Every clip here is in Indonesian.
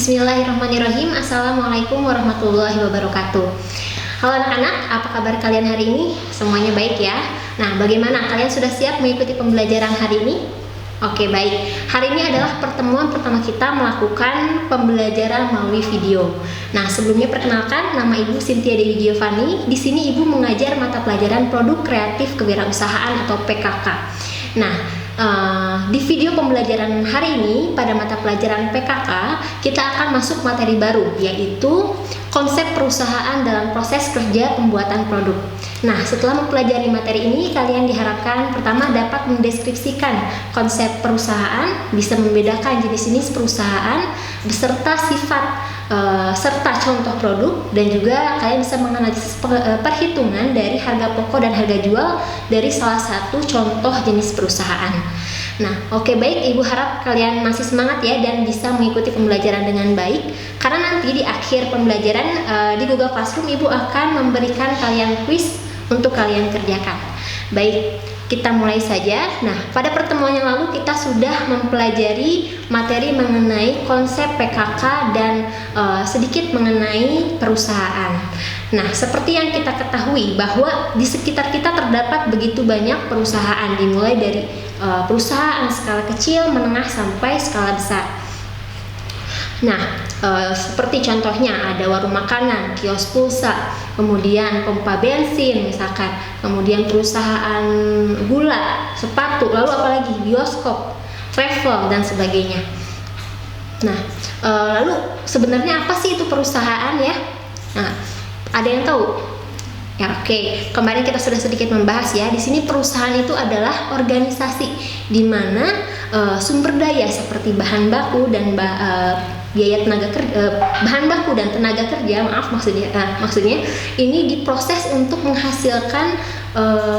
Bismillahirrahmanirrahim. Assalamualaikum warahmatullahi wabarakatuh. Halo anak-anak, apa kabar kalian hari ini? Semuanya baik ya? Nah, bagaimana? Kalian sudah siap mengikuti pembelajaran hari ini? Oke, baik. Hari ini adalah pertemuan pertama kita melakukan pembelajaran melalui video. Nah, sebelumnya perkenalkan, nama Ibu Cynthia Dewi Giovanni. Di sini Ibu mengajar mata pelajaran Produk Kreatif Kewirausahaan atau PKK. Nah, di video pembelajaran hari ini pada mata pelajaran PKK kita akan masuk materi baru, yaitu konsep perusahaan dalam proses kerja pembuatan produk. Nah, setelah mempelajari materi ini, kalian diharapkan pertama dapat mendeskripsikan konsep perusahaan, bisa membedakan jenis-jenis perusahaan beserta sifat serta contoh produk, dan juga kalian bisa menganalisis perhitungan dari harga pokok dan harga jual dari salah satu contoh jenis perusahaan. Nah, oke, baik, Ibu harap kalian masih semangat ya dan bisa mengikuti pembelajaran dengan baik, karena nanti di akhir pembelajaran di Google Classroom Ibu akan memberikan kalian kuis untuk kalian kerjakan. Baik, kita mulai saja. Nah, pada pertemuan yang lalu kita sudah mempelajari materi mengenai konsep PKK dan sedikit mengenai perusahaan. Nah, seperti yang kita ketahui bahwa di sekitar kita terdapat begitu banyak perusahaan, dimulai dari perusahaan skala kecil, menengah, sampai skala besar. Nah, seperti contohnya ada warung makanan, kios pulsa, kemudian pompa bensin misalkan, kemudian perusahaan gula, sepatu, lalu apalagi bioskop, travel, dan sebagainya. Nah, lalu sebenarnya apa sih itu perusahaan ya? Nah, ada yang tahu? Ya, oke. Kemarin kita sudah sedikit membahas ya. Di sini perusahaan itu adalah organisasi di mana sumber daya seperti bahan baku dan biaya tenaga kerja, bahan baku dan tenaga kerja, maksudnya ini diproses untuk menghasilkan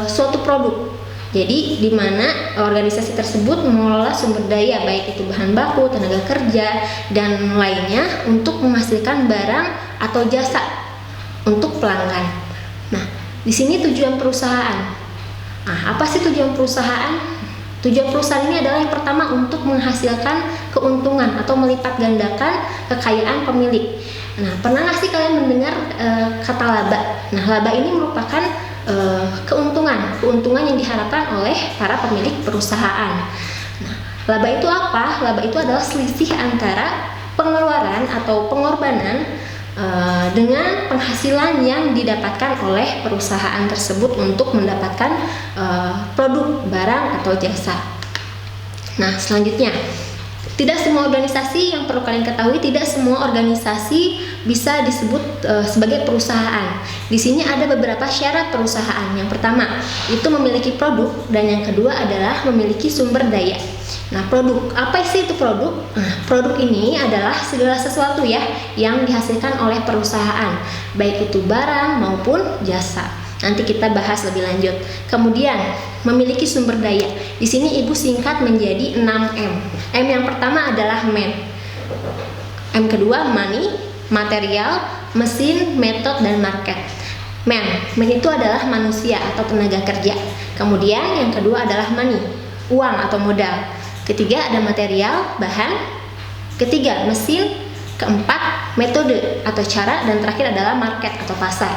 suatu produk. Jadi di mana organisasi tersebut mengelola sumber daya, baik itu bahan baku, tenaga kerja, dan lainnya untuk menghasilkan barang atau jasa untuk pelanggan. Nah, di sini tujuan perusahaan. Nah, apa sih tujuan perusahaan? Tujuan perusahaan ini adalah yang pertama untuk menghasilkan keuntungan atau melipat gandakan kekayaan pemilik. Nah, pernah nggak sih kalian mendengar kata laba? Nah, laba ini merupakan keuntungan yang diharapkan oleh para pemilik perusahaan. Nah, laba itu apa? Laba itu adalah selisih antara pengeluaran atau pengorbanan dengan penghasilan yang didapatkan oleh perusahaan tersebut untuk mendapatkan produk, barang, atau jasa. Nah, selanjutnya, tidak semua organisasi, yang perlu kalian ketahui, tidak semua organisasi bisa disebut sebagai perusahaan. Di sini ada beberapa syarat perusahaan. Yang pertama, itu memiliki produk, dan yang kedua adalah memiliki sumber daya. Nah, produk, apa sih itu produk? Nah, produk ini adalah segala sesuatu ya yang dihasilkan oleh perusahaan, baik itu barang maupun jasa. Nanti kita bahas lebih lanjut. Kemudian, memiliki sumber daya. Di sini Ibu singkat menjadi 6M. M yang pertama adalah man. M kedua money, material, mesin, metode, dan market. Man itu adalah manusia atau tenaga kerja. Kemudian yang kedua adalah money, uang atau modal. Ketiga ada material, bahan. Ketiga mesin. Keempat metode atau cara, dan terakhir adalah market atau pasar.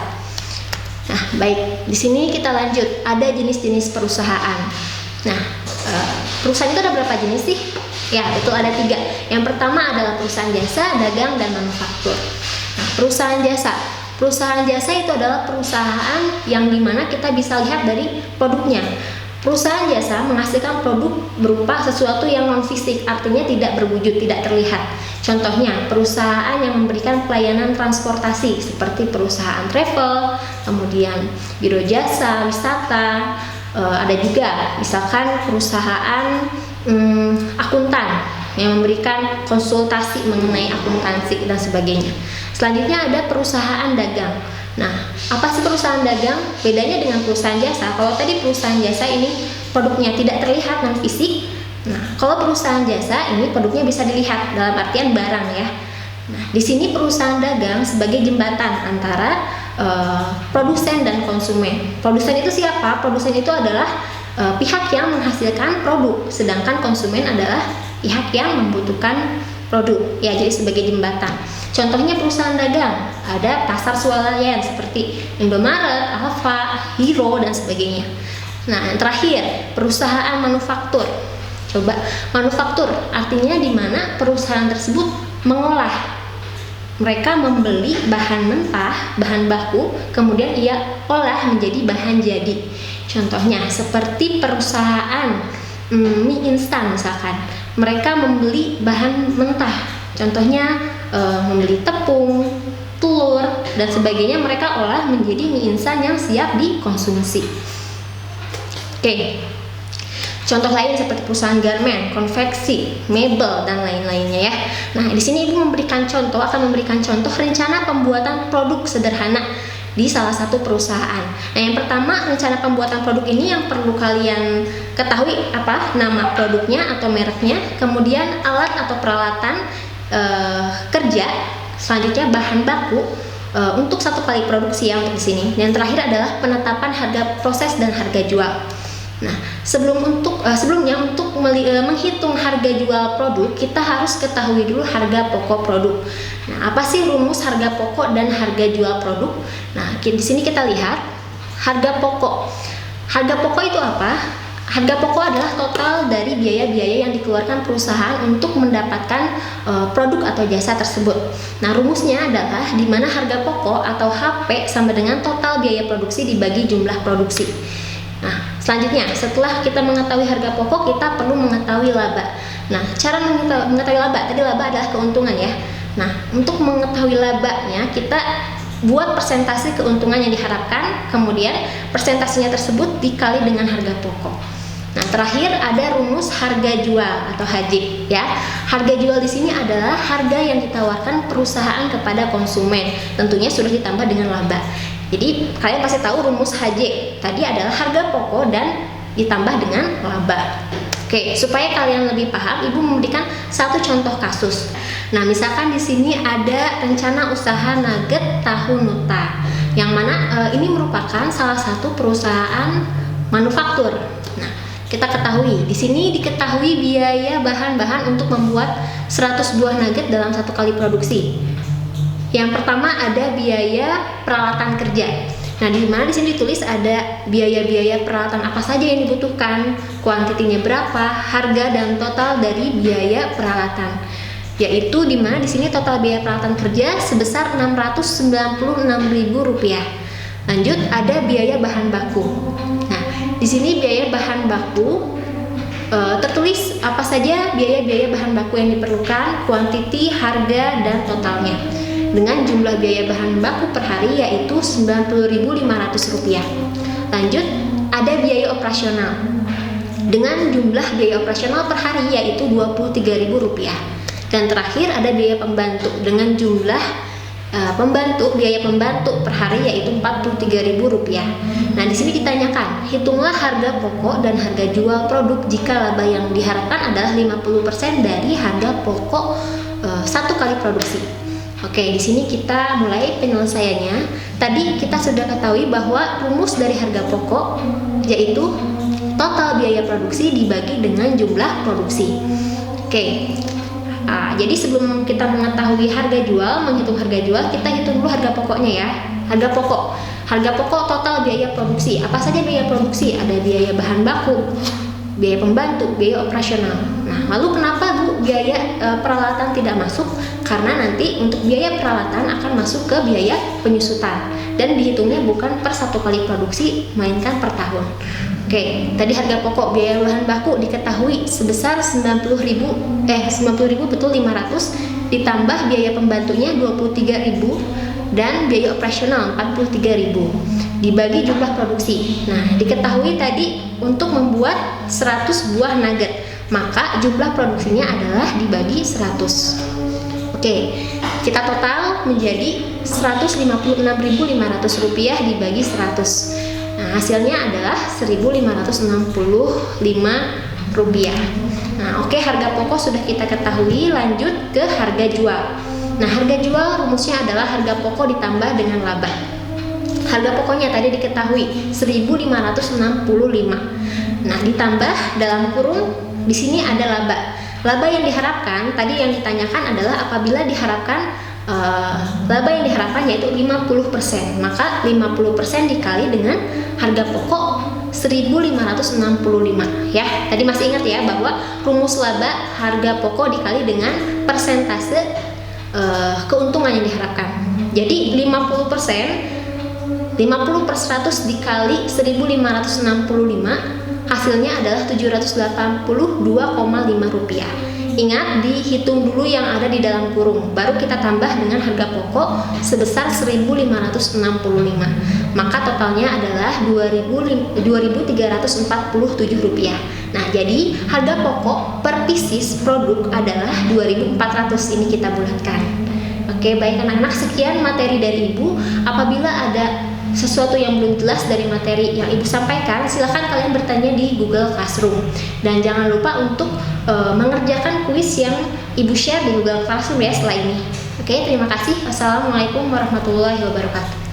Nah, baik, di sini kita lanjut. Ada jenis-jenis perusahaan. Nah, perusahaan itu ada berapa jenis sih? Ya, betul, ada 3. Yang pertama adalah perusahaan jasa, dagang, dan manufaktur. Nah, perusahaan jasa. Perusahaan jasa itu adalah perusahaan yang dimana kita bisa lihat dari produknya. Perusahaan jasa menghasilkan produk berupa sesuatu yang non-fisik, artinya tidak berwujud, tidak terlihat. Contohnya, perusahaan yang memberikan pelayanan transportasi seperti perusahaan travel, kemudian biro jasa, wisata, ada juga misalkan perusahaan akuntan yang memberikan konsultasi mengenai akuntansi dan sebagainya. Selanjutnya ada perusahaan dagang. Nah, apa sih perusahaan dagang? Bedanya dengan perusahaan jasa. Kalau tadi perusahaan jasa ini produknya tidak terlihat, non fisik. Nah, kalau perusahaan jasa ini produknya bisa dilihat dalam artian barang ya. Nah, di sini perusahaan dagang sebagai jembatan antara produsen dan konsumen. Produsen itu siapa? Produsen itu adalah pihak yang menghasilkan produk, sedangkan konsumen adalah pihak yang membutuhkan produk ya, jadi sebagai jembatan. Contohnya perusahaan dagang, ada pasar swalayan seperti Indomaret, Alfa, Hero dan sebagainya. Nah, yang terakhir perusahaan manufaktur. Coba, manufaktur artinya di mana perusahaan tersebut mengolah. Mereka membeli bahan mentah, bahan baku, kemudian ia olah menjadi bahan jadi. Contohnya seperti perusahaan mie instan misalkan, mereka membeli bahan mentah. Contohnya membeli tepung, telur dan sebagainya, mereka olah menjadi mie instan yang siap dikonsumsi. Oke. Contoh lain seperti perusahaan garmen, konveksi, mebel dan lain-lainnya ya. Nah, di sini Ibu akan memberikan contoh rencana pembuatan produk sederhana di salah satu perusahaan. Nah, yang pertama, rencana pembuatan produk ini yang perlu kalian ketahui apa? Nama produknya atau mereknya, kemudian alat atau peralatan kerja, selanjutnya bahan baku untuk satu kali produksi ya untuk di sini. Dan yang terakhir adalah penetapan harga proses dan harga jual. Nah, sebelumnya untuk menghitung harga jual produk, kita harus ketahui dulu harga pokok produk. Nah, apa sih rumus harga pokok dan harga jual produk? Nah, di sini kita lihat harga pokok. Harga pokok itu apa? Harga pokok adalah total dari biaya-biaya yang dikeluarkan perusahaan untuk mendapatkan produk atau jasa tersebut. Nah, rumusnya adalah di mana harga pokok atau HP sama dengan total biaya produksi dibagi jumlah produksi. Nah, selanjutnya setelah kita mengetahui harga pokok, kita perlu mengetahui laba. Nah, cara mengetahui laba, tadi laba adalah keuntungan ya. Nah, untuk mengetahui labanya, kita buat persentase keuntungan yang diharapkan, kemudian persentasenya tersebut dikali dengan harga pokok. Nah, terakhir ada rumus harga jual atau HJ ya. Harga jual di sini adalah harga yang ditawarkan perusahaan kepada konsumen, tentunya sudah ditambah dengan laba. Jadi kalian pasti tahu rumus HJ tadi adalah harga pokok dan ditambah dengan laba. Oke, supaya kalian lebih paham, Ibu memberikan satu contoh kasus. Nah, misalkan di sini ada rencana usaha nugget tahu Nuta, yang mana ini merupakan salah satu perusahaan manufaktur. Nah, kita ketahui di sini diketahui biaya bahan-bahan untuk membuat 100 buah nugget dalam satu kali produksi. Yang pertama ada biaya peralatan kerja. Nah, di mana di sini ditulis ada biaya-biaya peralatan apa saja yang dibutuhkan, kuantitinya berapa, harga dan total dari biaya peralatan. Yaitu di mana di sini total biaya peralatan kerja sebesar Rp696.000. Lanjut ada biaya bahan baku. Nah, di sini biaya bahan baku tertulis apa saja biaya-biaya bahan baku yang diperlukan, kuantiti, harga dan totalnya. Dengan jumlah biaya bahan baku per hari yaitu Rp90.500. Lanjut, ada biaya operasional dengan jumlah biaya operasional per hari yaitu Rp23.000. Dan terakhir ada biaya pembantu dengan jumlah biaya pembantu per hari yaitu Rp43.000. Nah, di sini ditanyakan, hitunglah harga pokok dan harga jual produk jika laba yang diharapkan adalah 50% dari harga pokok satu kali produksi. Oke, di sini kita mulai penyelesaiannya. Tadi kita sudah ketahui bahwa rumus dari harga pokok yaitu total biaya produksi dibagi dengan jumlah produksi. Oke, jadi sebelum kita mengetahui harga jual, menghitung harga jual, kita hitung dulu harga pokoknya ya. Harga pokok total biaya produksi. Apa saja biaya produksi? Ada biaya bahan baku, biaya pembantu, biaya operasional. Nah, lalu kenapa Bu biaya peralatan tidak masuk? Karena nanti untuk biaya peralatan akan masuk ke biaya penyusutan dan dihitungnya bukan per satu kali produksi, melainkan per tahun. Oke, tadi harga pokok biaya bahan baku diketahui sebesar 90.000 betul 500, ditambah biaya pembantunya 23.000 dan biaya operasional 43.000 dibagi jumlah produksi. Nah, diketahui tadi untuk membuat 100 buah nugget, maka jumlah produksinya adalah dibagi 100. Oke, kita total menjadi Rp156.500 dibagi 100. Nah, hasilnya adalah Rp1.565. Nah, oke, harga pokok sudah kita ketahui. Lanjut ke harga jual. Nah, harga jual rumusnya adalah harga pokok ditambah dengan laba. Harga pokoknya tadi diketahui Rp1.565. Nah, ditambah dalam kurung di sini ada laba. laba yang diharapkan tadi yang ditanyakan adalah apabila diharapkan laba yang diharapkan yaitu 50%, maka 50% dikali dengan harga pokok 1.565 ya. Tadi masih ingat ya bahwa rumus laba harga pokok dikali dengan persentase keuntungan yang diharapkan. Jadi 50% 50 per 100 dikali 1.565 hasilnya adalah 782,5 rupiah. Ingat, dihitung dulu yang ada di dalam kurung, baru kita tambah dengan harga pokok sebesar 1.565. Maka totalnya adalah 2.347 rupiah. Nah, jadi harga pokok per pieces produk adalah 2.400. Ini kita bulatkan. Oke, baik anak-anak, sekian materi dari Ibu. Apabila ada sesuatu yang belum jelas dari materi yang Ibu sampaikan, silakan kalian bertanya di Google Classroom. Dan jangan lupa untuk mengerjakan kuis yang Ibu share di Google Classroom ya setelah ini. Oke, terima kasih. Wassalamualaikum warahmatullahi wabarakatuh.